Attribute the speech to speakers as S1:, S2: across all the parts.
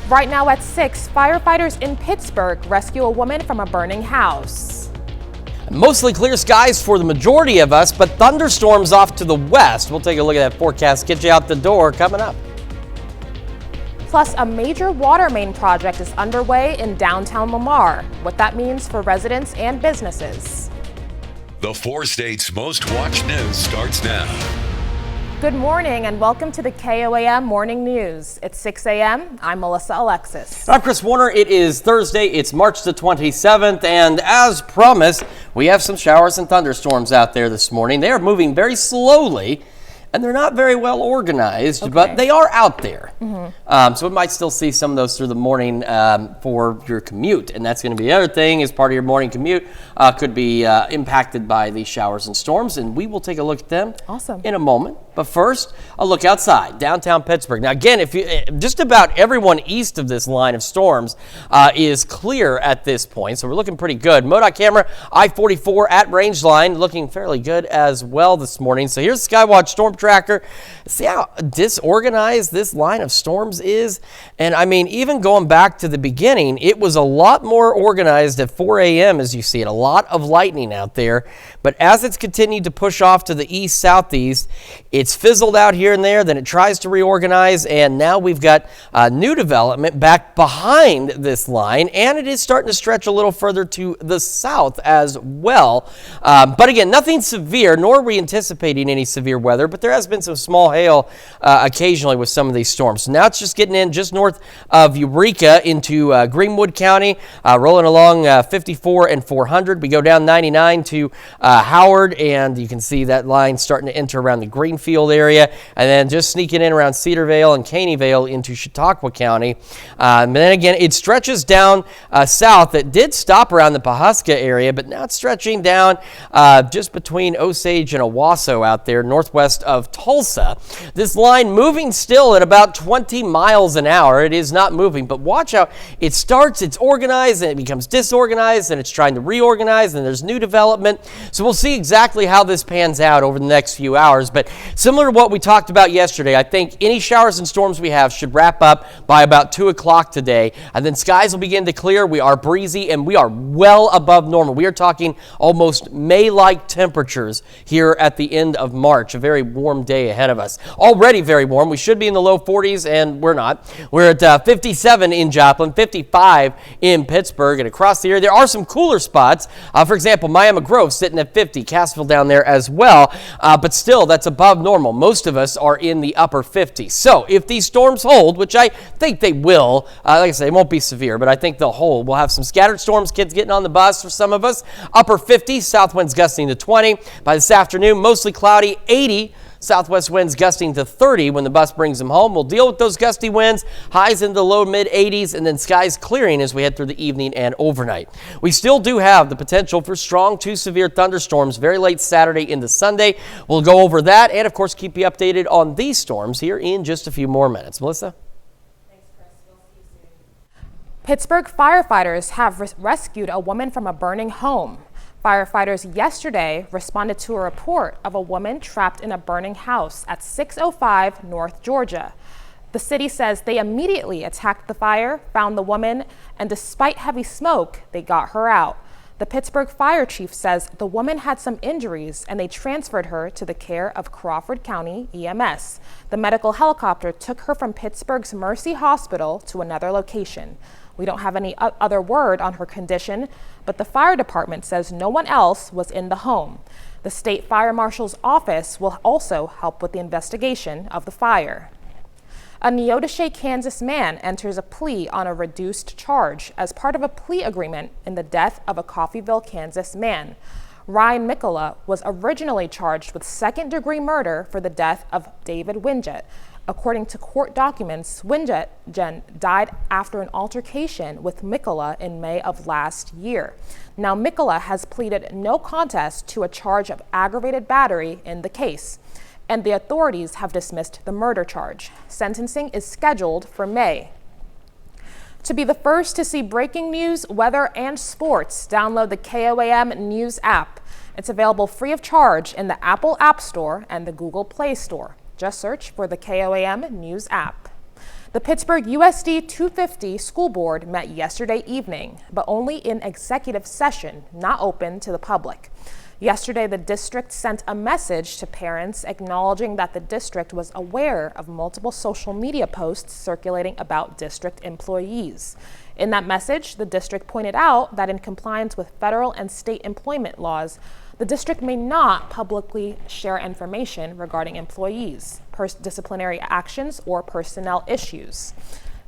S1: Right now at 6, firefighters in Pittsburgh rescue a woman from a burning house.
S2: Mostly clear skies for the majority of us, but thunderstorms off to the west. We'll take a look at that forecast, get you out the door coming up.
S1: Plus, a major water main project is underway in downtown Lamar. What that means for residents and businesses.
S3: The 4 states' most watched news starts now.
S1: Good morning and welcome to the KOAM Morning News. It's 6 a.m. I'm Melissa Alexis.
S2: I'm Chris Warner. It is Thursday. It's March the 27th. And as promised, we have some showers and thunderstorms out there this morning. They are moving very slowly. And they're not very well organized, but they are out there. So we might still see some of those through the morning for your commute. And that's going to be the other thing as part of your morning commute could be impacted by these showers and storms. And we will take a look at them in a moment. But first, a look outside, downtown Pittsburgh. Now, again, if you just about everyone east of this line of storms is clear at this point. So we're looking pretty good. MoDOT camera, I-44 at range line, looking fairly good as well this morning. So here's the Skywatch Storm Tracker. See how disorganized this line of storms is? And I mean, even going back to the beginning, it was a lot more organized at 4 a.m. as you see it. A lot of lightning out there. But as it's continued to push off to the east-southeast, it's fizzled out here and there, then it tries to reorganize, and now we've got new development back behind this line, and it is starting to stretch a little further to the south as well. But again, nothing severe, nor are we anticipating any severe weather, but there has been some small hail occasionally with some of these storms. So now it's just getting in just north of Eureka into Greenwood County, rolling along 54 and 400. We go down 99 to Howard, and you can see that line starting to enter around the Greenfield area, and then just sneaking in around Cedarvale and Caneyvale into Chautauqua County. And then again, it stretches down south. It did stop around the Pawhuska area, but now it's stretching down just between Osage and Owasso out there, northwest of Tulsa. This line moving still at about 20 miles an hour. It is not moving, but watch out. It starts, it's organized, and it becomes disorganized, and it's trying to reorganize, and there's new development. So we'll see exactly how this pans out over the next few hours. But similar to what we talked about yesterday, I think any showers and storms we have should wrap up by about 2 o'clock today. And then skies will begin to clear. We are breezy, and we are well above normal. We are talking almost May-like temperatures here at the end of March. A very warm day ahead of us. Already very warm. We should be in the low 40s, and we're not. We're at 57 in Joplin, 55 in Pittsburgh, and across the area there are some cooler spots. For example, Miami Grove sitting at 50, Cassville down there as well, but still that's above normal. Most of us are in the upper 50s. So if these storms hold, which I think they will, like I say, it won't be severe, but I think they'll hold. We'll have some scattered storms, kids getting on the bus for some of us. Upper 50s, south winds gusting to 20. By this afternoon, mostly cloudy, 80. Southwest winds gusting to 30 when the bus brings them home. We'll deal with those gusty winds, highs in the low mid 80s, and then skies clearing as we head through the evening and overnight. We still do have the potential for strong to severe thunderstorms very late Saturday into Sunday. We'll go over that and, of course, keep you updated on these storms here in just a few more minutes. Melissa?
S1: Thanks, Chris. We'll see you soon. Pittsburgh firefighters have rescued a woman from a burning home. Firefighters yesterday responded to a report of a woman trapped in a burning house at 605 North Georgia. The city says they immediately attacked the fire, found the woman, and despite heavy smoke, they got her out. The Pittsburgh fire chief says the woman had some injuries and they transferred her to the care of Crawford County EMS. The medical helicopter took her from Pittsburgh's Mercy Hospital to another location. We don't have any other word on her condition, but the fire department says no one else was in the home. The state fire marshal's office will also help with the investigation of the fire. A Neodesha, Kansas man enters a plea on a reduced charge as part of a plea agreement in the death of a Coffeyville, Kansas man. Ryan Mikola was originally charged with second-degree murder for the death of David Winget. According to court documents, Winget died after an altercation with Mikola in May of last year. Now, Mikola has pleaded no contest to a charge of aggravated battery in the case, and the authorities have dismissed the murder charge. Sentencing is scheduled for May. To be the first to see breaking news, weather, and sports, download the KOAM News app. It's available free of charge in the Apple App Store and the Google Play Store. Just search for the KOAM News app. The Pittsburgh USD 250 School Board met yesterday evening, but only in executive session, not open to the public. Yesterday, the district sent a message to parents acknowledging that the district was aware of multiple social media posts circulating about district employees. In that message, the district pointed out that in compliance with federal and state employment laws, the district may not publicly share information regarding employees, disciplinary actions, or personnel issues.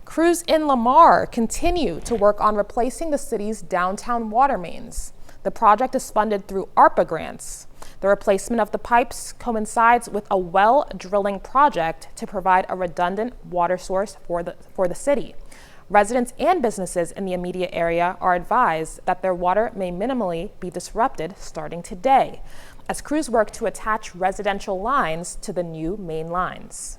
S1: Crews in Lamar continue to work on replacing the city's downtown water mains. The project is funded through ARPA grants. The replacement of the pipes coincides with a well drilling project to provide a redundant water source for the city. Residents and businesses in the immediate area are advised that their water may minimally be disrupted starting today, as crews work to attach residential lines to the new main lines.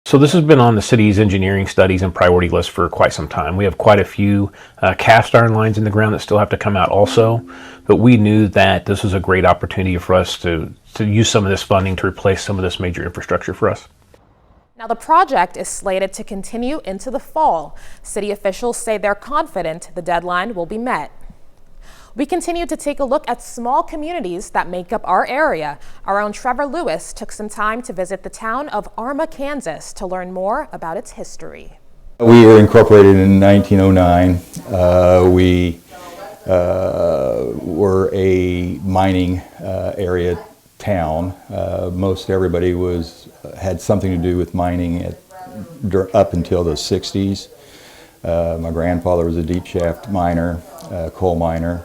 S4: So this has been on the city's engineering studies and priority list for quite some time. We have quite a few cast iron lines in the ground that still have to come out also, but we knew that this was a great opportunity for us to use some of this funding to replace some of this major infrastructure for us.
S1: Now, the project is slated to continue into the fall. City officials say they're confident the deadline will be met. We continue to take a look at small communities that make up our area. Our own Trevor Lewis took some time to visit the town of Arma, Kansas to learn more about its history.
S5: We were incorporated in 1909. We were a mining area town. Most everybody had something to do with mining up until the 60s. My grandfather was a deep shaft miner, coal miner.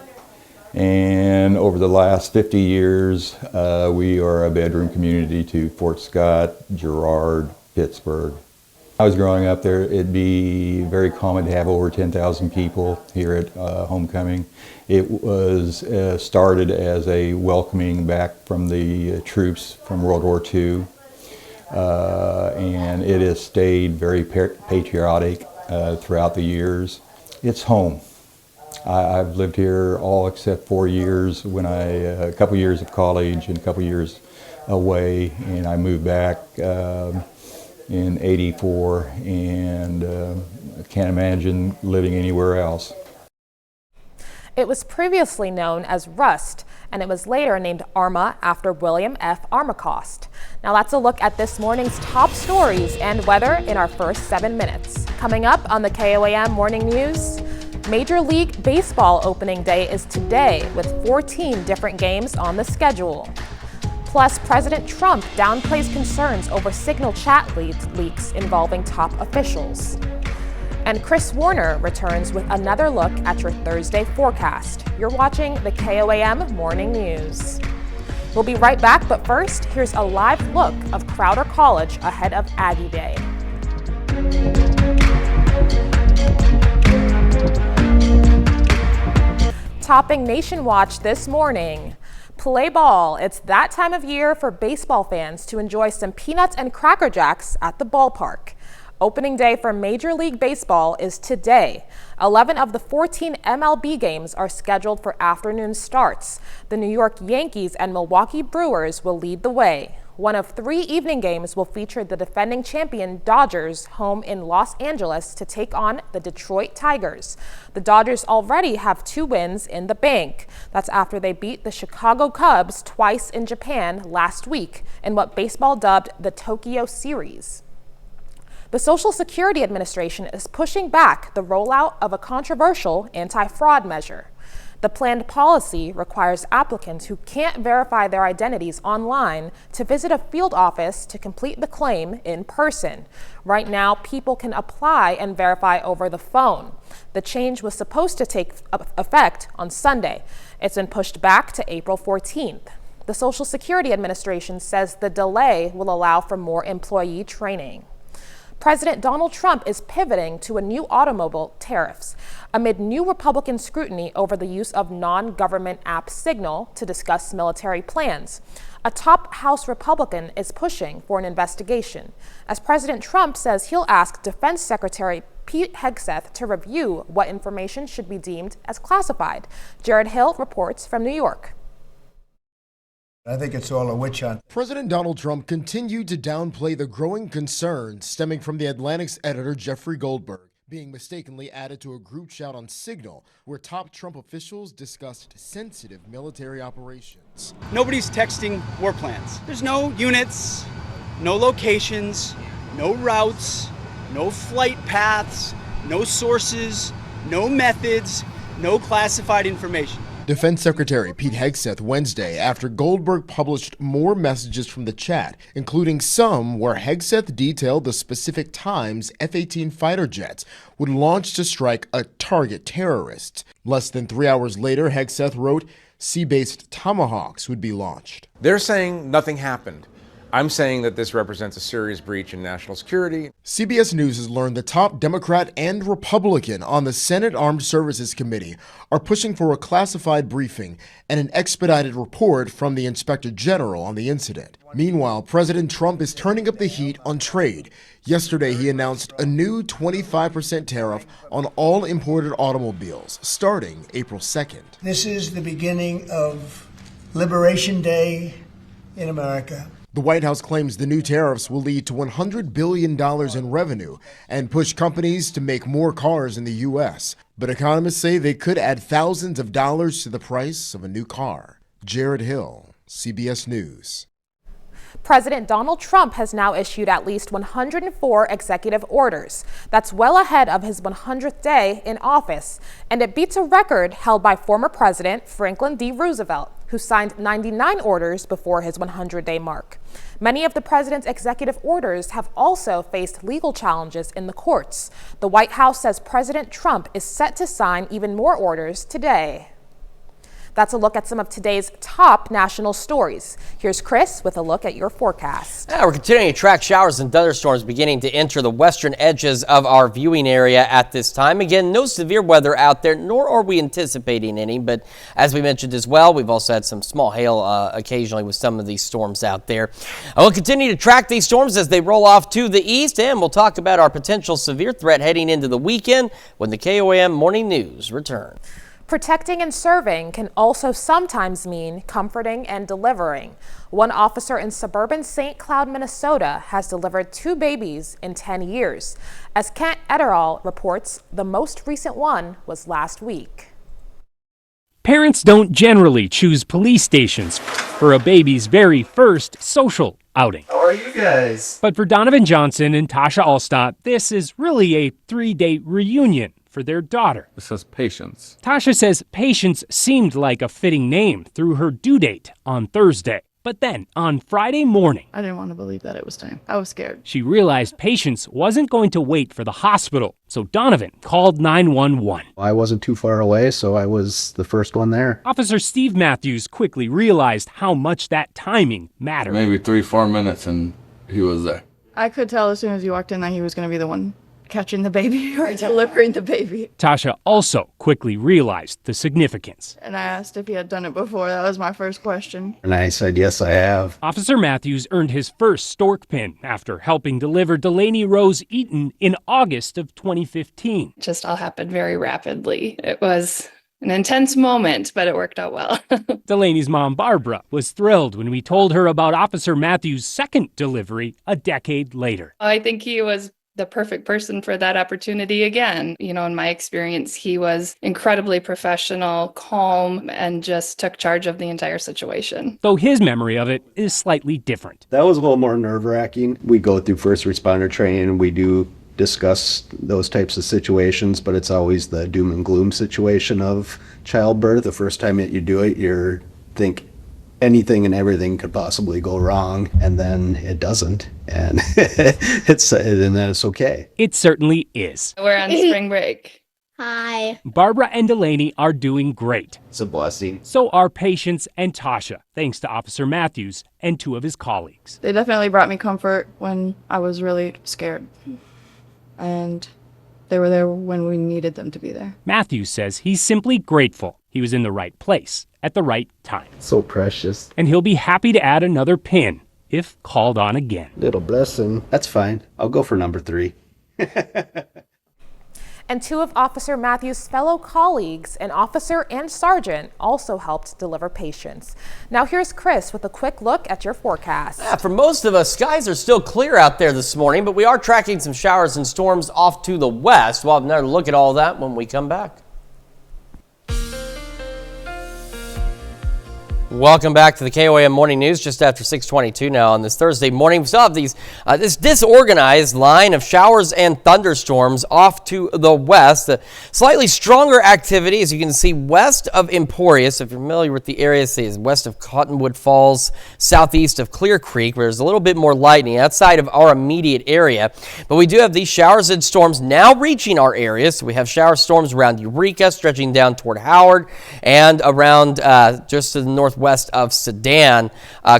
S5: And over the last 50 years, we are a bedroom community to Fort Scott, Girard, Pittsburgh. I was growing up there, it'd be very common to have over 10,000 people here at homecoming. It was started as a welcoming back from the troops from World War II, and it has stayed very patriotic throughout the years. It's home. I've lived here all except 4 years when a couple years of college and a couple years away, and I moved back in '84, and I can't imagine living anywhere else.
S1: It was previously known as Rust, and it was later named Arma after William F. Armacost. Now that's a look at this morning's top stories and weather in our first 7 minutes. Coming up on the KOAM Morning News, Major League Baseball opening day is today with 14 different games on the schedule. Plus, President Trump downplays concerns over Signal chat leaks involving top officials. And Chris Warner returns with another look at your Thursday forecast. You're watching the KOAM Morning News. We'll be right back, but first, here's a live look of Crowder College ahead of Aggie Day. Topping Nation Watch this morning. Play ball. It's that time of year for baseball fans to enjoy some peanuts and Cracker Jacks at the ballpark. Opening day for Major League Baseball is today. 11 of the 14 MLB games are scheduled for afternoon starts. The New York Yankees and Milwaukee Brewers will lead the way. One of 3 evening games will feature the defending champion Dodgers home in Los Angeles to take on the Detroit Tigers. The Dodgers already have 2 wins in the bank. That's after they beat the Chicago Cubs twice in Japan last week in what baseball dubbed the Tokyo Series. The Social Security Administration is pushing back the rollout of a controversial anti-fraud measure. The planned policy requires applicants who can't verify their identities online to visit a field office to complete the claim in person. Right now, people can apply and verify over the phone. The change was supposed to take effect on Sunday. It's been pushed back to April 14th. The Social Security Administration says the delay will allow for more employee training. President Donald Trump is pivoting to a new automobile tariffs amid new Republican scrutiny over the use of non-government app Signal to discuss military plans. A top House Republican is pushing for an investigation, as President Trump says he'll ask Defense Secretary Pete Hegseth to review what information should be deemed as classified. Jared Hill reports from New York.
S6: I think it's all a witch hunt.
S7: President Donald Trump continued to downplay the growing concerns stemming from the Atlantic's editor Jeffrey Goldberg being mistakenly added to a group chat on Signal where top Trump officials discussed sensitive military operations.
S8: Nobody's texting war plans. There's no units, no locations, no routes, no flight paths, no sources, no methods, no classified information.
S7: Defense Secretary Pete Hegseth Wednesday after Goldberg published more messages from the chat, including some where Hegseth detailed the specific times F-18 fighter jets would launch to strike a target terrorist. Less than 3 hours later, Hegseth wrote sea-based Tomahawks would be launched.
S9: They're saying nothing happened. I'm saying that this represents a serious breach in national security.
S7: CBS News has learned the top Democrat and Republican on the Senate Armed Services Committee are pushing for a classified briefing and an expedited report from the Inspector General on the incident. Meanwhile, President Trump is turning up the heat on trade. Yesterday, he announced a new 25% tariff on all imported automobiles starting April 2nd.
S6: This is the beginning of Liberation Day in America.
S7: The White House claims the new tariffs will lead to $100 billion in revenue and push companies to make more cars in the U.S. But economists say they could add thousands of dollars to the price of a new car. Jared Hill, CBS News.
S1: President Donald Trump has now issued at least 104 executive orders. That's well ahead of his 100th day in office, and it beats a record held by former President Franklin D. Roosevelt, who signed 99 orders before his 100-day mark. Many of the president's executive orders have also faced legal challenges in the courts. The White House says President Trump is set to sign even more orders today. That's a look at some of today's top national stories. Here's Chris with a look at your forecast.
S2: We're continuing to track showers and thunderstorms beginning to enter the western edges of our viewing area at this time. Again, no severe weather out there, nor are we anticipating any. But as we mentioned as well, we've also had some small hail occasionally with some of these storms out there. We'll continue to track these storms as they roll off to the east, and we'll talk about our potential severe threat heading into the weekend when the KOAM Morning News return.
S1: Protecting and serving can also sometimes mean comforting and delivering. One officer in suburban St. Cloud, Minnesota has delivered 2 babies in 10 years. As Kent Ederall reports, the most recent one was last week.
S10: Parents don't generally choose police stations for a baby's very first social outing.
S11: How are you guys?
S10: But for Donovan Johnson and Tasha Allstott, this is really a 3-date reunion for their daughter.
S11: It says Patience.
S10: Tasha says Patience seemed like a fitting name through her due date on Thursday. But then, on Friday morning,
S12: I didn't want to believe that it was time. I was scared.
S10: She realized Patience wasn't going to wait for the hospital, so Donovan called 911.
S13: I wasn't too far away, so I was the first one there.
S10: Officer Steve Matthews quickly realized how much that timing mattered.
S11: Maybe 3-4 minutes and he was there.
S12: I could tell as soon as he walked in that he was going to be the one catching the baby or delivering the baby.
S10: Tasha also quickly realized the significance.
S12: And I asked if he had done it before. That was my first question.
S13: And I said, yes, I have.
S10: Officer Matthews earned his first stork pin after helping deliver Delaney Rose Eaton in August of 2015.
S14: It just all happened very rapidly. It was an intense moment, but it worked out well.
S10: Delaney's mom, Barbara, was thrilled when we told her about Officer Matthews' second delivery a decade later.
S14: I think he was the perfect person for that opportunity again. You know, in my experience, he was incredibly professional, calm, and just took charge of the entire situation.
S10: Though his memory of it is slightly different.
S13: That was a little more nerve-wracking. We go through first responder training and we do discuss those types of situations, but it's always the doom and gloom situation of childbirth. The first time that you do it, you think anything and everything could possibly go wrong, and then it doesn't, and and then it's okay.
S10: It certainly is.
S14: We're on spring break.
S15: Hi.
S10: Barbara and Delaney are doing great.
S13: It's a blessing.
S10: So are Patience and Tasha, thanks to Officer Matthews and 2 of his colleagues.
S12: They definitely brought me comfort when I was really scared. And they were there when we needed them to be there.
S10: Matthews says he's simply grateful he was in the right place at the right time.
S13: So precious.
S10: And he'll be happy to add another pin if called on again.
S13: Little blessing. That's fine. I'll go for number 3.
S1: And 2 of Officer Matthews' fellow colleagues, an officer and sergeant, also helped deliver patients. Now here's Chris with a quick look at your forecast.
S2: For most of us, skies are still clear out there this morning, but we are tracking some showers and storms off to the west. We'll have another look at all that when we come back. Welcome back to the KOAM Morning News just after 6:22 now on this Thursday morning. We still have this disorganized line of showers and thunderstorms off to the west. Slightly stronger activity, as you can see, west of Emporia. So if you're familiar with the area, say west of Cottonwood Falls, southeast of Clear Creek, where there's a little bit more lightning outside of our immediate area. But we do have these showers and storms now reaching our area. So we have shower storms around Eureka, stretching down toward Howard, and around just to the northwest of Sedan,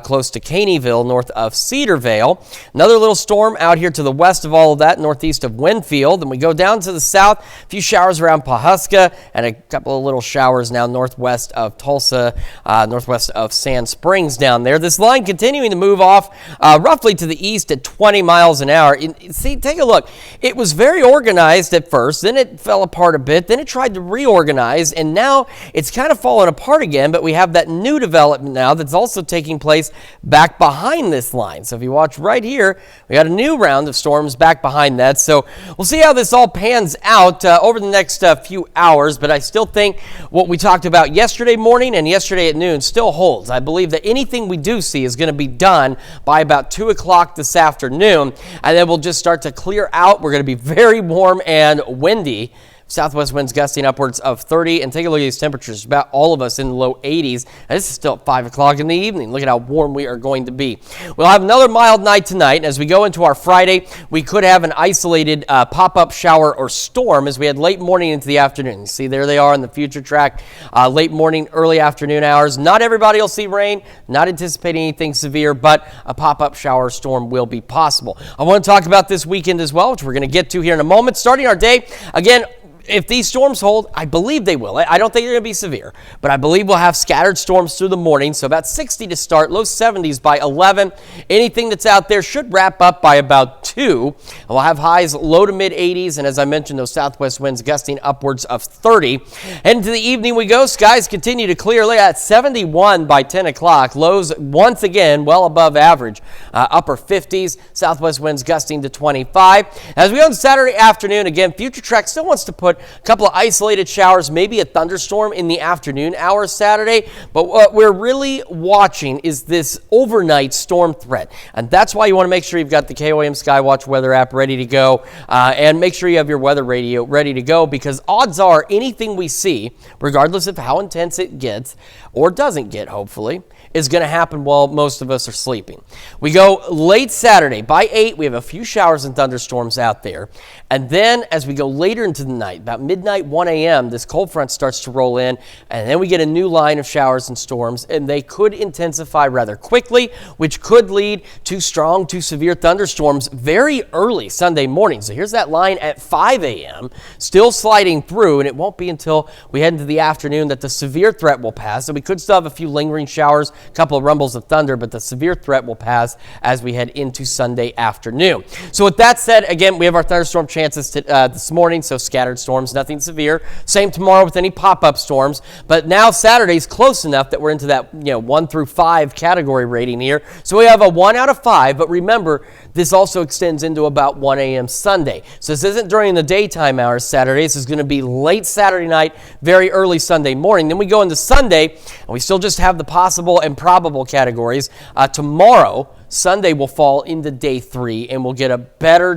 S2: close to Caneyville, north of Cedarvale. Another little storm out here to the west of all of that, northeast of Winfield. And we go down to the south, a few showers around Pawhuska, and a couple of little showers now northwest of Tulsa, northwest of Sand Springs down there. This line continuing to move off roughly to the east at 20 miles an hour. See, take a look. It was very organized at first, then it fell apart a bit, then it tried to reorganize, and now it's kind of fallen apart again, but we have that new development now that's also taking place back behind this line. So if you watch right here, we got a new round of storms back behind that. So we'll see how this all pans out over the next few hours, but I still think what we talked about yesterday morning and yesterday at noon still holds. I believe that anything we do see is going to be done by about 2 o'clock this afternoon, and then we'll just start to clear out. We're going to be very warm and windy. Southwest winds gusting upwards of 30, and take a look at these temperatures. About all of us in the low 80s, and this is still at 5 o'clock in the evening. Look at how warm we are going to be. We'll have another mild night tonight, and as we go into our Friday, we could have an isolated pop-up shower or storm as we head late morning into the afternoon. You see, there they are in the future track, late morning, early afternoon hours. Not everybody will see rain, not anticipating anything severe, but a pop-up shower or storm will be possible. I want to talk about this weekend as well, which we're going to get to here in a moment. Starting our day, again, if these storms hold, I believe they will. I don't think they're going to be severe, but I believe we'll have scattered storms through the morning. So about 60 to start, low 70s by 11. Anything that's out there should wrap up by about 2. And we'll have highs low to mid 80s. And as I mentioned, those southwest winds gusting upwards of 30. And into the evening we go. Skies continue to clear. Look at 71 by 10 o'clock. Lows once again well above average. Upper 50s. Southwest winds gusting to 25. As we go on Saturday afternoon, again, Future Track still wants to put a couple of isolated showers, maybe a thunderstorm in the afternoon hours Saturday. But what we're really watching is this overnight storm threat. And that's why you want to make sure you've got the KOAM Skywatch weather app ready to go. And make sure you have your weather radio ready to go, because odds are anything we see, regardless of how intense it gets or doesn't get, hopefully, is going to happen while most of us are sleeping. We go late Saturday. By 8, we have a few showers and thunderstorms out there. And then as we go later into the night, about midnight, 1 a.m., this cold front starts to roll in, and then we get a new line of showers and storms, and they could intensify rather quickly, which could lead to strong to severe thunderstorms very early Sunday morning. So here's that line at 5 a.m., still sliding through, and it won't be until we head into the afternoon that the severe threat will pass. So we could still have a few lingering showers, a couple of rumbles of thunder, but the severe threat will pass as we head into Sunday afternoon. So with that said, again, we have our thunderstorm chances this morning, so scattered storms, nothing severe. Same tomorrow with any pop-up storms, but now Saturday's close enough that we're into that 1 through 5 category rating here. So we have a 1 out of 5, but remember, this also extends into about 1 a.m. Sunday. So this isn't during the daytime hours Saturday. This is going to be late Saturday night, very early Sunday morning. Then we go into Sunday, and we still just have the possible and probable categories. Tomorrow, Sunday will fall into day 3, and we'll get a better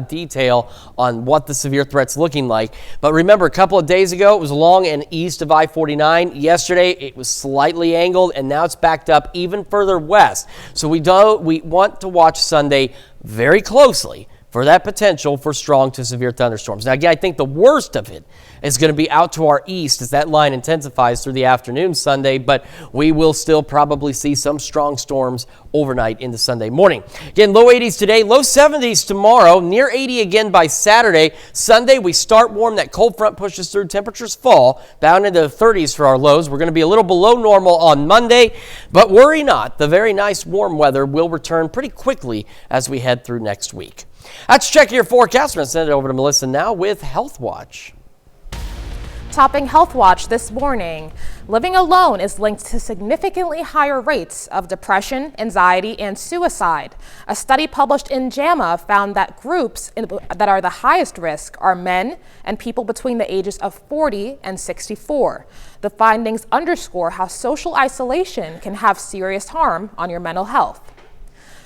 S2: detail on what the severe threat's looking like. But remember, a couple of days ago, it was along and east of I-49. Yesterday, it was slightly angled, and now it's backed up even further west. So we want to watch Sunday very closely for that potential for strong to severe thunderstorms. Now, again, I think the worst of it is going to be out to our east as that line intensifies through the afternoon Sunday, but we will still probably see some strong storms overnight into Sunday morning. Again, low 80s today, low 70s tomorrow, near 80 again by Saturday. Sunday, we start warm. That cold front pushes through. Temperatures fall down into the 30s for our lows. We're going to be a little below normal on Monday, but worry not. The very nice warm weather will return pretty quickly as we head through next week. Let's check your forecast. We're going to send it over to Melissa now with Health Watch.
S1: Topping Health Watch this morning, living alone is linked to significantly higher rates of depression, anxiety, and suicide. A study published in JAMA found that groups that are the highest risk are men and people between the ages of 40 and 64. The findings underscore how social isolation can have serious harm on your mental health.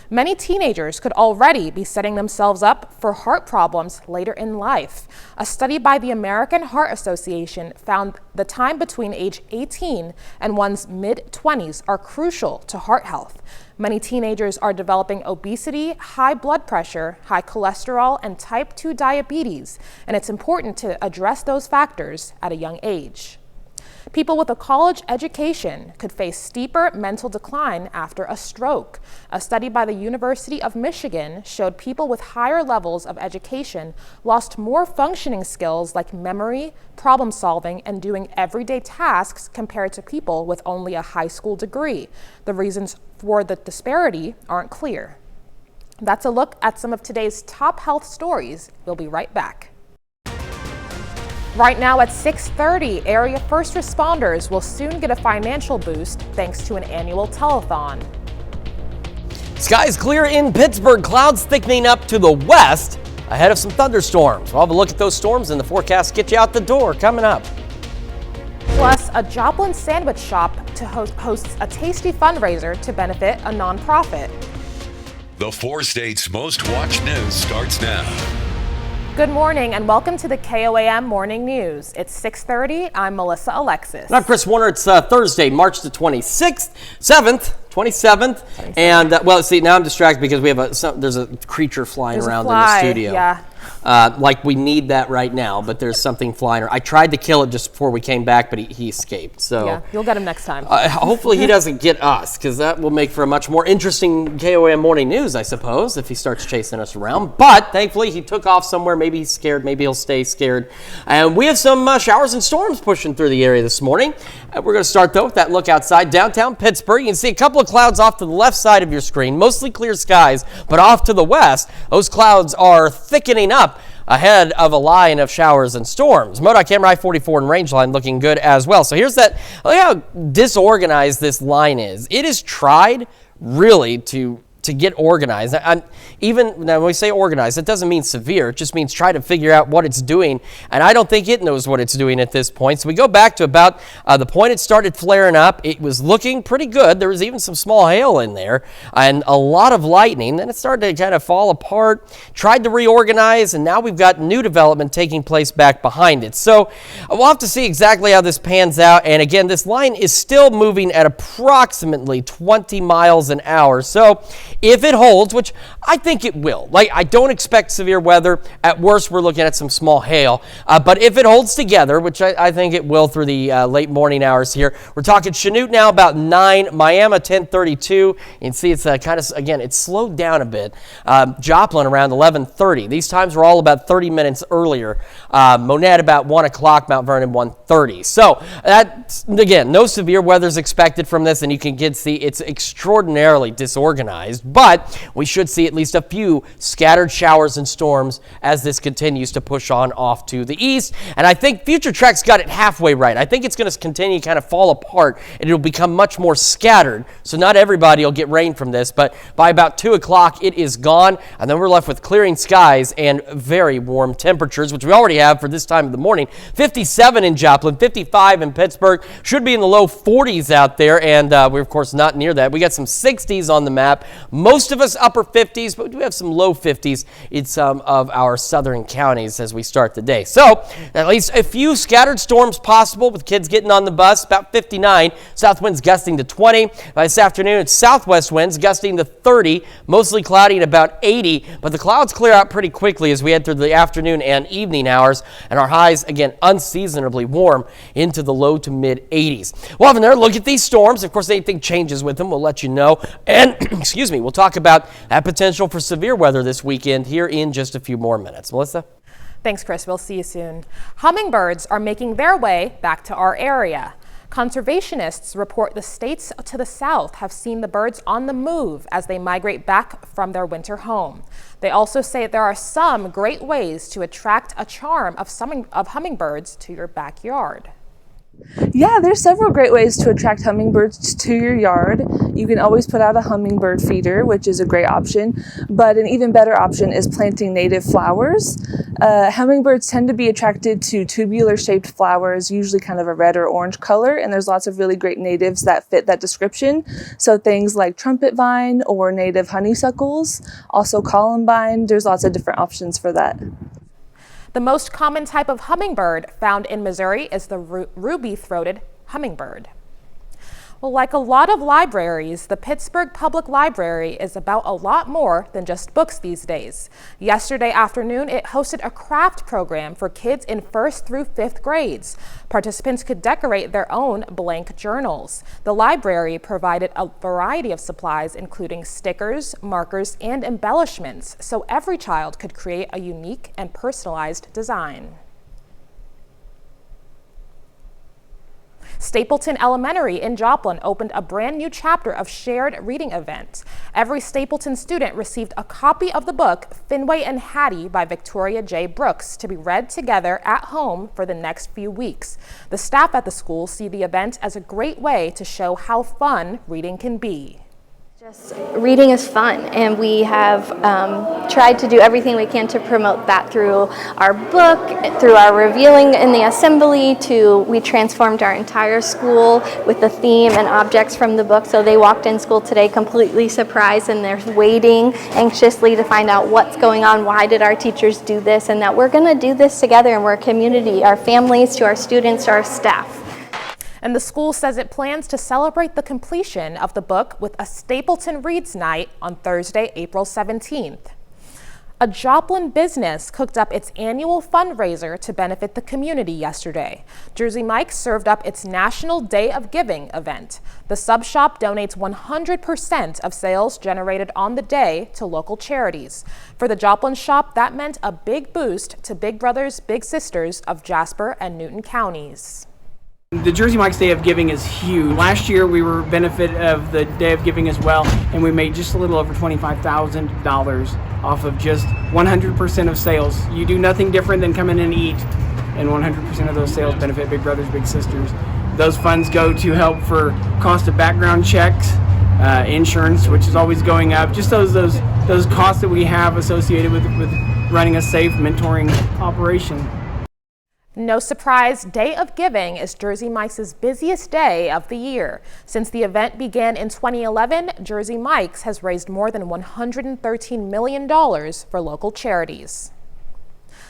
S1: Many teenagers could already be setting themselves up for heart problems later in life. A study by the American Heart Association found the time between age 18 and one's mid-20s are crucial to heart health. Many teenagers are developing obesity, high blood pressure, high cholesterol, and type 2 diabetes, and it's important to address those factors at a young age. People with a college education could face steeper mental decline after a stroke. A study by the University of Michigan showed people with higher levels of education lost more functioning skills like memory, problem solving, and doing everyday tasks compared to people with only a high school degree. The reasons for the disparity aren't clear. That's a look at some of today's top health stories. We'll be right back. Right now at 6:30, area first responders will soon get a financial boost thanks to an annual telethon.
S2: Skies clear in Pittsburgh, clouds thickening up to the west ahead of some thunderstorms. We'll have a look at those storms and the forecast get you out the door coming up.
S1: Plus, a Joplin sandwich shop hosts a tasty fundraiser to benefit a nonprofit.
S3: The 4 states' most watched news starts now.
S1: Good morning and welcome to the KOAM Morning News. It's 6:30. I'm Melissa Alexis.
S2: And I'm Chris Warner. It's Thursday, March the 27th. And well, see, now I'm distracted because we have there's a creature flying around in the studio.
S1: Yeah.
S2: Like we need that right now, but there's something flying. I tried to kill it just before we came back, but he escaped. So
S1: yeah, you'll get him next time.
S2: Hopefully he doesn't get us, because that will make for a much more interesting KOAM Morning News, I suppose, if he starts chasing us around. But thankfully he took off somewhere. Maybe he's scared. Maybe he'll stay scared. And we have some showers and storms pushing through the area this morning. We're going to start though with that look outside downtown Pittsburgh. You can see a couple of clouds off to the left side of your screen, mostly clear skies, but off to the west, those clouds are thickening up ahead of a line of showers and storms. MoDOT camera I-44 and Rangeline looking good as well. So here's that, look how disorganized this line is. It is tried really to get organized. Even now, when we say organized, it doesn't mean severe. It just means try to figure out what it's doing. And I don't think it knows what it's doing at this point. So we go back to about the point it started flaring up. It was looking pretty good. There was even some small hail in there and a lot of lightning. Then it started to kind of fall apart, tried to reorganize, and now we've got new development taking place back behind it. So we'll have to see exactly how this pans out. And again, this line is still moving at approximately 20 miles an hour. So if it holds, which I think it will, like I don't expect severe weather. At worst, we're looking at some small hail. But if it holds together, which I think it will through the late morning hours here, we're talking Chanute now about 9, Miami 10:32. You can see it's kind of, again, it's slowed down a bit. Joplin around 11:30. These times were all about 30 minutes earlier. Monette about 1 o'clock, Mount Vernon 1:30. So that, again, no severe weather is expected from this, and you can see it's extraordinarily disorganized. But we should see at least a few scattered showers and storms as this continues to push on off to the east. And I think Future Track's got it halfway right. I think it's going to continue to kind of fall apart, and it'll become much more scattered. So not everybody will get rain from this, but by about 2 o'clock, it is gone. And then we're left with clearing skies and very warm temperatures, which we already have for this time of the morning. 57 in Joplin, 55 in Pittsburgh. Should be in the low 40s out there, and we're, of course, not near that. We got some 60s on the map. Most of us upper 50s, but we do have some low 50s in some of our southern counties as we start the day. So at least a few scattered storms possible with kids getting on the bus, about 59. South winds gusting to 20. By this afternoon, it's southwest winds gusting to 30, mostly cloudy at about 80. But the clouds clear out pretty quickly as we head through the afternoon and evening hours. And our highs, again, unseasonably warm into the low to mid 80s. We'll have another look at these storms. Of course, anything changes with them, we'll let you know. And, excuse me, we'll talk about that potential for severe weather this weekend here in just a few more minutes. Melissa?
S1: Thanks, Chris. We'll see you soon. Hummingbirds are making their way back to our area. Conservationists report the states to the south have seen the birds on the move as they migrate back from their winter home. They also say there are some great ways to attract a charm of hummingbirds to your backyard.
S15: Yeah, there's several great ways to attract hummingbirds to your yard. You can always put out a hummingbird feeder, which is a great option, but an even better option is planting native flowers. Hummingbirds tend to be attracted to tubular shaped flowers, usually kind of a red or orange color, and there's lots of really great natives that fit that description. So things like trumpet vine or native honeysuckles, also columbine, there's lots of different options for that.
S1: The most common type of hummingbird found in Missouri is the ruby-throated hummingbird. Well, like a lot of libraries, the Pittsburgh Public Library is about a lot more than just books these days. Yesterday afternoon, it hosted a craft program for kids in 1st through 5th grades. Participants could decorate their own blank journals. The library provided a variety of supplies, including stickers, markers, and embellishments, so every child could create a unique and personalized design. Stapleton Elementary in Joplin opened a brand new chapter of shared reading event. Every Stapleton student received a copy of the book Finway and Hattie by Victoria J. Brooks to be read together at home for the next few weeks. The staff at the school see the event as a great way to show how fun reading can be.
S16: Reading is fun, and we have tried to do everything we can to promote that through our book, through our revealing in the assembly, we transformed our entire school with the theme and objects from the book, so they walked in school today completely surprised, and they're waiting anxiously to find out what's going on, why did our teachers do this, and that we're going to do this together, and we're a community, our families, to our students, to our staff.
S1: And the school says it plans to celebrate the completion of the book with a Stapleton Reads Night on Thursday, April 17th. A Joplin business cooked up its annual fundraiser to benefit the community yesterday. Jersey Mike's served up its National Day of Giving event. The sub shop donates 100% of sales generated on the day to local charities. For the Joplin shop, that meant a big boost to Big Brothers Big Sisters of Jasper and Newton counties.
S8: The Jersey Mike's Day of Giving is huge. Last year we were benefit of the Day of Giving as well, and we made just a little over $25,000 off of just 100% of sales. You do nothing different than come in and eat, and 100% of those sales benefit Big Brothers Big Sisters. Those funds go to help for cost of background checks, insurance, which is always going up, just those costs that we have associated with running a safe mentoring operation.
S1: No surprise, Day of Giving is Jersey Mike's busiest day of the year. Since the event began in 2011, Jersey Mike's has raised more than $113 million for local charities.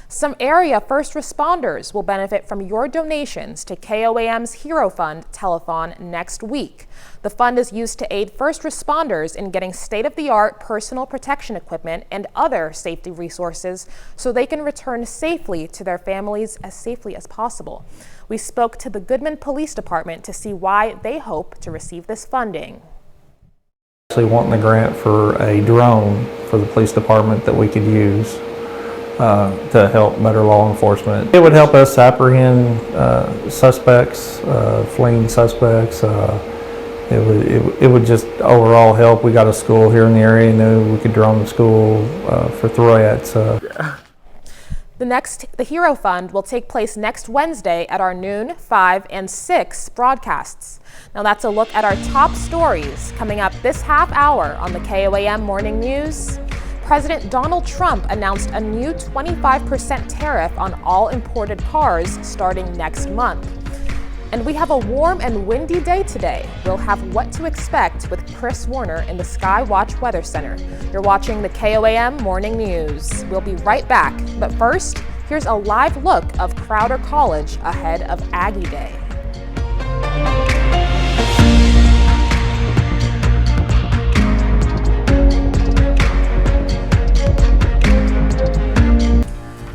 S1: Some area first responders will benefit from your donations to KOAM's Hero Fund telethon next week. The fund is used to aid first responders in getting state-of-the-art personal protection equipment and other safety resources so they can return safely to their families as safely as possible. We spoke to the Goodman Police Department to see why they hope to receive this funding.
S17: Actually wanting the grant for a drone for the police department that we could use to help better law enforcement. It would help us apprehend suspects, fleeing suspects. It would just overall help. We got a school here in the area, knew we could drone the school for threats.
S1: The Hero Fund will take place next Wednesday at our noon, 5, and 6 broadcasts. Now that's a look at our top stories coming up this half hour on the KOAM Morning News. President Donald Trump announced a new 25% tariff on all imported cars starting next month. And we have a warm and windy day today. We'll have what to expect with Chris Warner in the Skywatch Weather Center. You're watching the KOAM Morning News. We'll be right back. But first, here's a live look of Crowder College ahead of Aggie Day.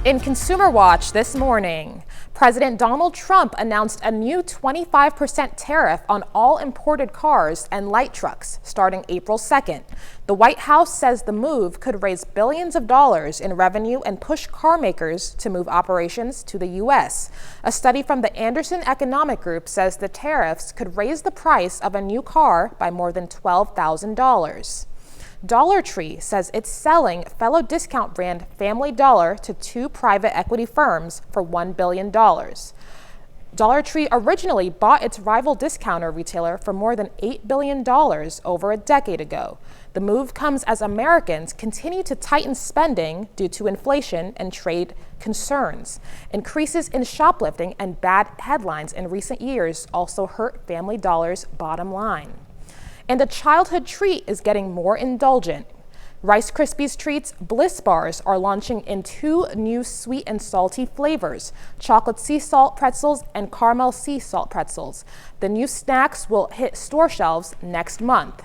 S1: In Consumer Watch this morning, President Donald Trump announced a new 25% tariff on all imported cars and light trucks starting April 2nd. The White House says the move could raise billions of dollars in revenue and push car makers to move operations to the U.S. A study from the Anderson Economic Group says the tariffs could raise the price of a new car by more than $12,000. Dollar Tree says it's selling fellow discount brand Family Dollar to two private equity firms for $1 billion. Dollar Tree originally bought its rival discounter retailer for more than $8 billion over a decade ago. The move comes as Americans continue to tighten spending due to inflation and trade concerns. Increases in shoplifting and bad headlines in recent years also hurt Family Dollar's bottom line. And a childhood treat is getting more indulgent. Rice Krispies Treats Bliss Bars are launching in 2 new sweet and salty flavors, chocolate sea salt pretzels and caramel sea salt pretzels. The new snacks will hit store shelves next month.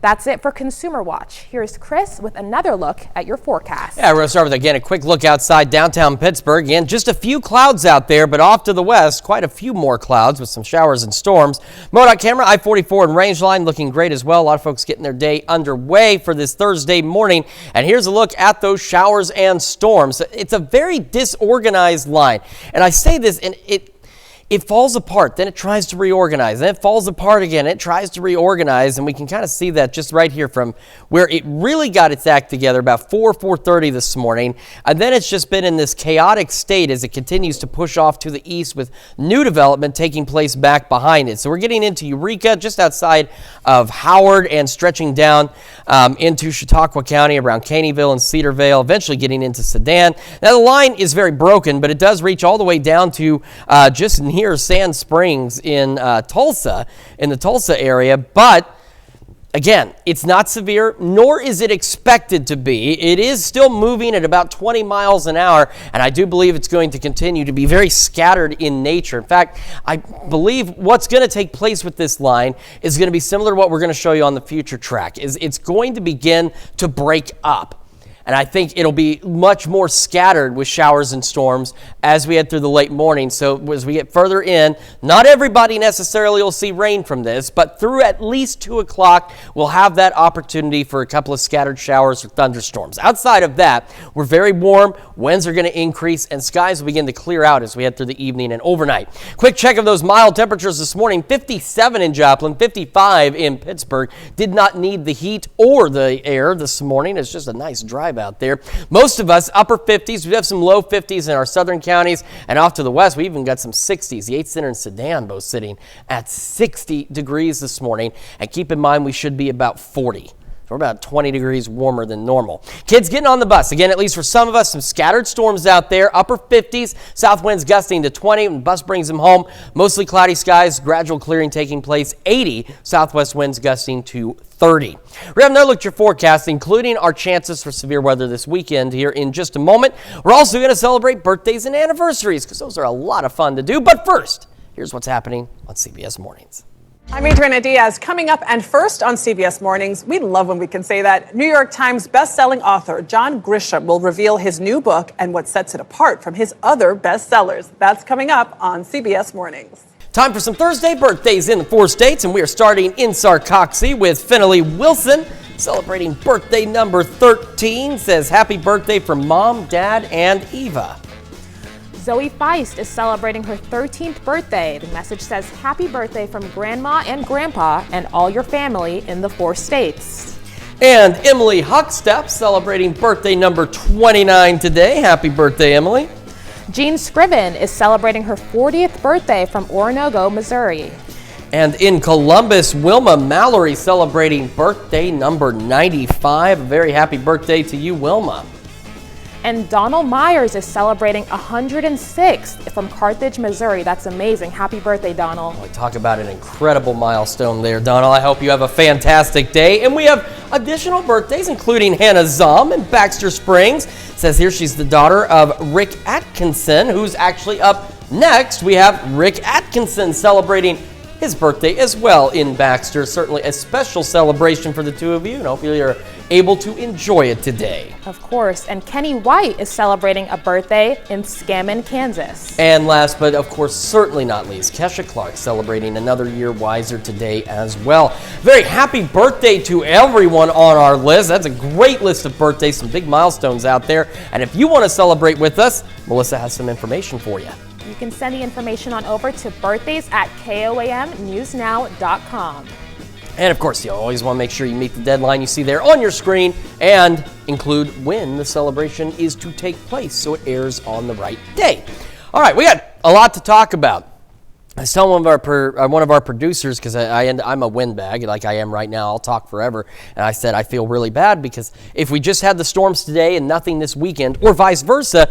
S1: That's it for Consumer Watch. Here's Chris with another look at your forecast.
S2: Yeah, we're going to start with, again, a quick look outside downtown Pittsburgh. Again, just a few clouds out there, but off to the west, quite a few more clouds with some showers and storms. MoDOT camera, I-44 and Rangeline looking great as well. A lot of folks getting their day underway for this Thursday morning. And here's a look at those showers and storms. It's a very disorganized line. And I say this, and it falls apart, then it tries to reorganize, then it falls apart again, it tries to reorganize, and we can kind of see that just right here from where it really got its act together about 4:30 this morning, and then it's just been in this chaotic state as it continues to push off to the east with new development taking place back behind it. So we're getting into Eureka, just outside of Howard, and stretching down into Chautauqua County around Caneyville and Cedarvale, eventually getting into Sedan. Now the line is very broken, but it does reach all the way down to just near Sand Springs in Tulsa, in the Tulsa area, but again, it's not severe, nor is it expected to be. It is still moving at about 20 miles an hour, and I do believe it's going to continue to be very scattered in nature. In fact, I believe what's going to take place with this line is going to be similar to what we're going to show you on the future track. It's going to begin to break up. And I think it'll be much more scattered with showers and storms as we head through the late morning. So as we get further in, not everybody necessarily will see rain from this, but through at least 2 o'clock, we'll have that opportunity for a couple of scattered showers or thunderstorms. Outside of that, we're very warm, winds are going to increase, and skies will begin to clear out as we head through the evening and overnight. Quick check of those mild temperatures this morning, 57 in Joplin, 55 in Pittsburgh. Did not need the heat or the air this morning. It's just a nice drive out there. Most of us upper 50s. We have some low 50s in our southern counties, and off to the west we even got some 60s. The 8th Center and Sedan both sitting at 60 degrees this morning, and keep in mind we should be about 40. So we're about 20 degrees warmer than normal. Kids getting on the bus. Again, at least for some of us, some scattered storms out there. Upper 50s, south winds gusting to 20. And the bus brings them home. Mostly cloudy skies, gradual clearing taking place. 80 southwest winds gusting to 30. We have another look at your forecast, including our chances for severe weather this weekend here in just a moment. We're also going to celebrate birthdays and anniversaries because those are a lot of fun to do. But first, here's what's happening on CBS Mornings.
S18: I'm Adriana Diaz. Coming up and first on CBS Mornings, we love when we can say that. New York Times bestselling author John Grisham will reveal his new book and what sets it apart from his other bestsellers. That's coming up on CBS Mornings.
S2: Time for some Thursday birthdays in the 4 states, and we are starting in Sarcoxie with Finley Wilson, celebrating birthday number 13. Says happy birthday from Mom, Dad, and Eva.
S1: Zoe Feist is celebrating her 13th birthday. The message says happy birthday from Grandma and Grandpa and all your family in the 4 states.
S2: And Emily Huckstep celebrating birthday number 29 today. Happy birthday, Emily.
S1: Jean Scriven is celebrating her 40th birthday from Oronogo, Missouri.
S2: And in Columbus, Wilma Mallory celebrating birthday number 95. A very happy birthday to you, Wilma.
S1: And Donald Myers is celebrating 106 from Carthage, Missouri. That's amazing. Happy birthday, Donald.
S2: We talk about an incredible milestone there, Donald. I hope you have a fantastic day. And we have additional birthdays, including Hannah Zom in Baxter Springs. It says here she's the daughter of Rick Atkinson, who's actually up next. We have Rick Atkinson celebrating his birthday as well in Baxter. Certainly a special celebration for the two of you, and hopefully you're able to enjoy it today.
S1: Of course, and Kenny White is celebrating a birthday in Scammon, Kansas.
S2: And last but of course certainly not least, Kesha Clark celebrating another year wiser today as well. Very happy birthday to everyone on our list. That's a great list of birthdays, some big milestones out there. And if you want to celebrate with us, Melissa has some information for you.
S1: You can send the information on over to birthdays@koamnewsnow.com.
S2: And of course, you always want to make sure you meet the deadline you see there on your screen and include when the celebration is to take place so it airs on the right day. All right, we got a lot to talk about. I was telling one of our producers, because I'm a windbag like I am right now, I'll talk forever, and I said I feel really bad because if we just had the storms today and nothing this weekend, or vice versa,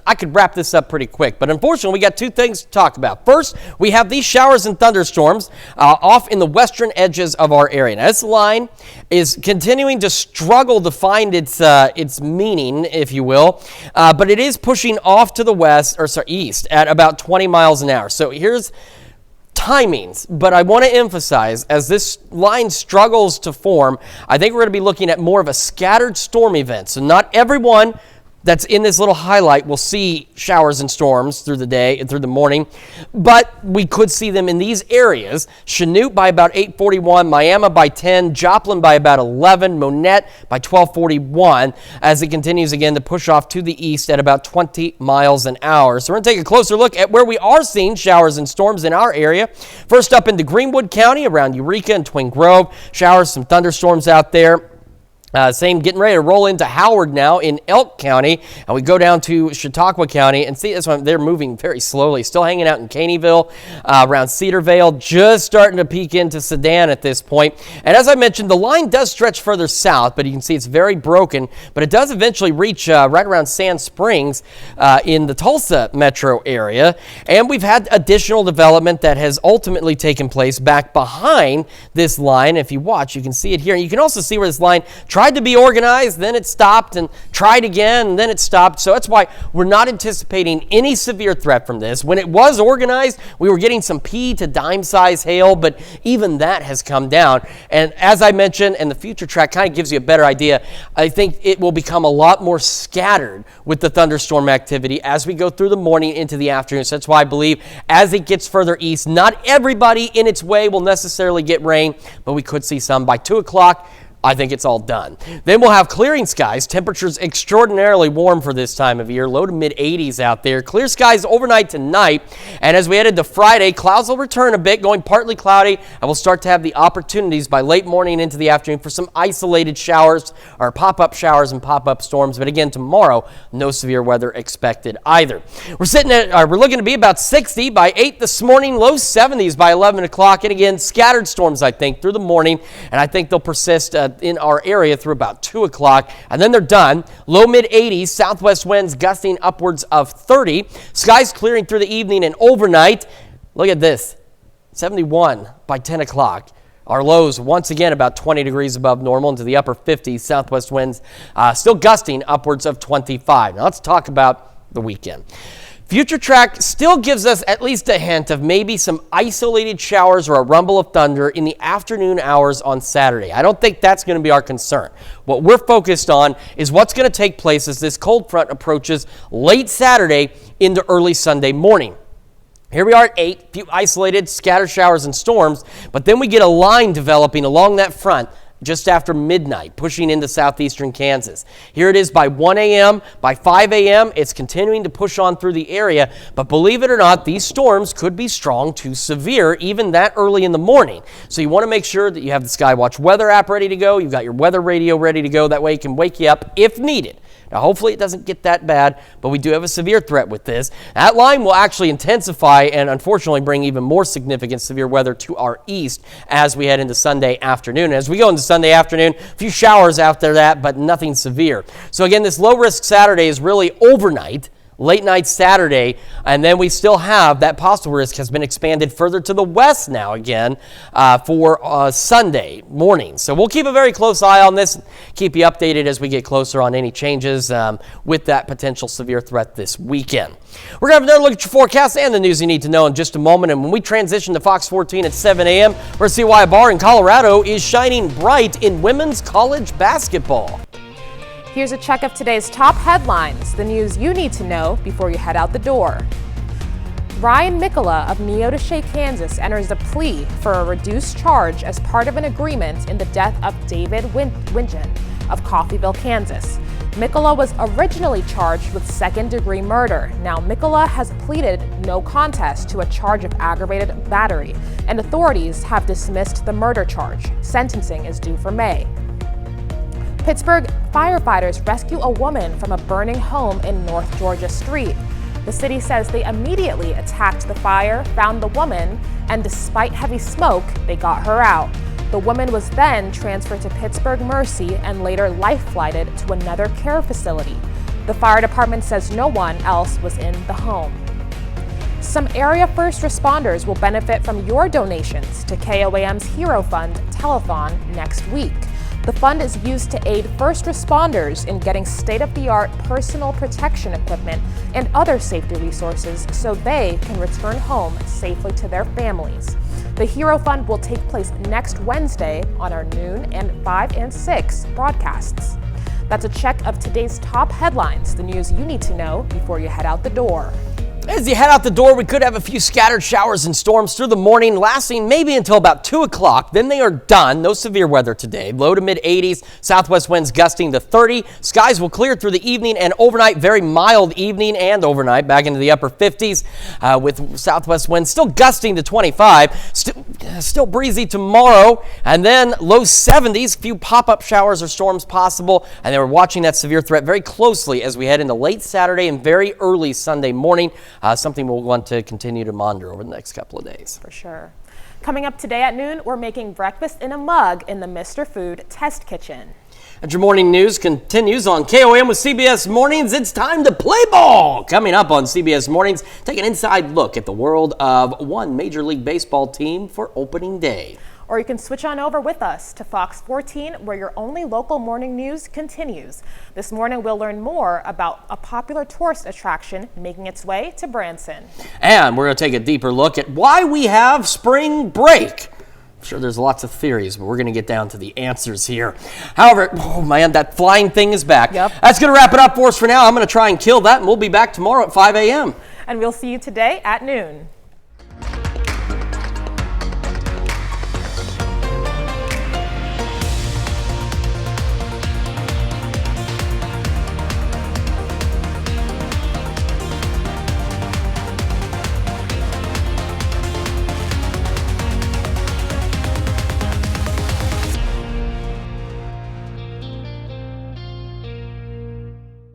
S2: I could wrap this up pretty quick. But unfortunately, we got two things to talk about. First, we have these showers and thunderstorms off in the western edges of our area. Now, this line is continuing to struggle to find its meaning, if you will, but it is pushing off to the east at about 20 miles an hour. So here's timings, but I want to emphasize as this line struggles to form, I think we're going to be looking at more of a scattered storm event. So not everyone that's in this little highlight will see showers and storms through the day and through the morning, but we could see them in these areas. Chanute by about 8:41, Miami by 10, Joplin by about 11, Monette by 12:41, as it continues again to push off to the east at about 20 miles an hour. So we're going to take a closer look at where we are seeing showers and storms in our area. First up into Greenwood County around Eureka and Twin Grove, showers, some thunderstorms out there. Same getting ready to roll into Howard now in Elk County, and we go down to Chautauqua County and see this one. They're moving very slowly, still hanging out in Caneyville, around Cedarvale, just starting to peek into Sedan at this point. And as I mentioned, the line does stretch further south, but you can see it's very broken, but it does eventually reach right around Sand Springs in the Tulsa metro area. And we've had additional development that has ultimately taken place back behind this line. If you watch, you can see it here. And you can also see where this line tried to be organized, then it stopped, and tried again, and then it stopped. So that's why we're not anticipating any severe threat from this. When it was organized, we were getting some pea to dime size hail, but even that has come down. And as I mentioned, and the future track kind of gives you a better idea, I think it will become a lot more scattered with the thunderstorm activity as we go through the morning into the afternoon. So that's why I believe as it gets further east, not everybody in its way will necessarily get rain, but we could see some by 2 o'clock. I think it's all done. Then we'll have clearing skies. Temperatures extraordinarily warm for this time of year. Low to mid 80s out there. Clear skies overnight tonight. And as we head into Friday, clouds will return a bit, going partly cloudy. And we'll start to have the opportunities by late morning into the afternoon for some isolated showers or pop-up showers and pop-up storms. But again, tomorrow, no severe weather expected either. We're looking to be about 60 by 8 this morning. Low 70s by 11 o'clock. And again, scattered storms, I think, through the morning. And I think they'll persist in our area through about 2 o'clock, and then they're done. Low mid 80s, southwest winds gusting upwards of 30. Skies clearing through the evening and overnight. Look at this, 71 by 10 o'clock. Our lows once again about 20 degrees above normal into the upper 50s. Southwest winds still gusting upwards of 25. Now let's talk about the weekend. Future track still gives us at least a hint of maybe some isolated showers or a rumble of thunder in the afternoon hours on Saturday. I don't think that's going to be our concern. What we're focused on is what's going to take place as this cold front approaches late Saturday into early Sunday morning. Here we are at 8, few isolated scattered showers and storms, but then we get a line developing along that front just after midnight, pushing into southeastern Kansas. Here it is by 1 a.m. By 5 a.m., it's continuing to push on through the area. But believe it or not, these storms could be strong to severe even that early in the morning. So you want to make sure that you have the Skywatch weather app ready to go. You've got your weather radio ready to go. That way it can wake you up if needed. Now, hopefully it doesn't get that bad, but we do have a severe threat with this. That line will actually intensify and unfortunately bring even more significant severe weather to our east as we head into Sunday afternoon. As we go into Sunday afternoon, a few showers after that, but nothing severe. So again, this low-risk Saturday is really overnight. late night Saturday, and then we still have that possible risk has been expanded further to the west now again for Sunday morning. So we'll keep a very close eye on this, keep you updated as we get closer on any changes with that potential severe threat this weekend. We're going to have another look at your forecast and the news you need to know in just a moment, and when we transition to Fox 14 at 7 a.m., we're going to see why a bar in Colorado is shining bright in women's college basketball.
S1: Here's a check of today's top headlines, the news you need to know before you head out the door. Ryan Mikola of Neodesha, Kansas enters a plea for a reduced charge as part of an agreement in the death of David Wingen of Coffeyville, Kansas. Mikola was originally charged with second-degree murder. Now Mikola has pleaded no contest to a charge of aggravated battery, and authorities have dismissed the murder charge. Sentencing is due for May. Pittsburgh firefighters rescue a woman from a burning home in North Georgia Street. The city says they immediately attacked the fire, found the woman, and despite heavy smoke, they got her out. The woman was then transferred to Pittsburgh Mercy and later life-flighted to another care facility. The fire department says no one else was in the home. Some area first responders will benefit from your donations to KOAM's Hero Fund telethon next week. The fund is used to aid first responders in getting state-of-the-art personal protection equipment and other safety resources so they can return home safely to their families. The Hero Fund will take place next Wednesday on our noon and 5 and 6 broadcasts. That's a check of today's top headlines, the news you need to know before you head out the door.
S2: As you head out the door, we could have a few scattered showers and storms through the morning, lasting maybe until about 2 o'clock. Then they are done. No severe weather today. Low to mid 80s, southwest winds gusting to 30. Skies will clear through the evening and overnight. Very mild evening and overnight, back into the upper 50s with southwest winds still gusting to 25. Still breezy tomorrow, and then low 70s. Few pop-up showers or storms possible, and they were watching that severe threat very closely as we head into late Saturday and very early Sunday morning. Something we'll want to continue to monitor over the next couple of days.
S1: For sure. Coming up today at noon, we're making breakfast in a mug in the Mr. Food Test Kitchen.
S2: And your morning news continues on KOM with CBS Mornings. It's time to play ball. Coming up on CBS Mornings, take an inside look at the world of one Major League Baseball team for opening day.
S1: Or you can switch on over with us to Fox 14, where your only local morning news continues. This morning, we'll learn more about a popular tourist attraction making its way to Branson.
S2: And we're going to take a deeper look at why we have spring break. I'm sure there's lots of theories, but we're going to get down to the answers here. However, oh man, that flying thing is back.
S1: Yep.
S2: That's going to wrap it up for us for now. I'm going to try and kill that, and we'll be back tomorrow at 5 a.m.
S1: And we'll see you today at noon.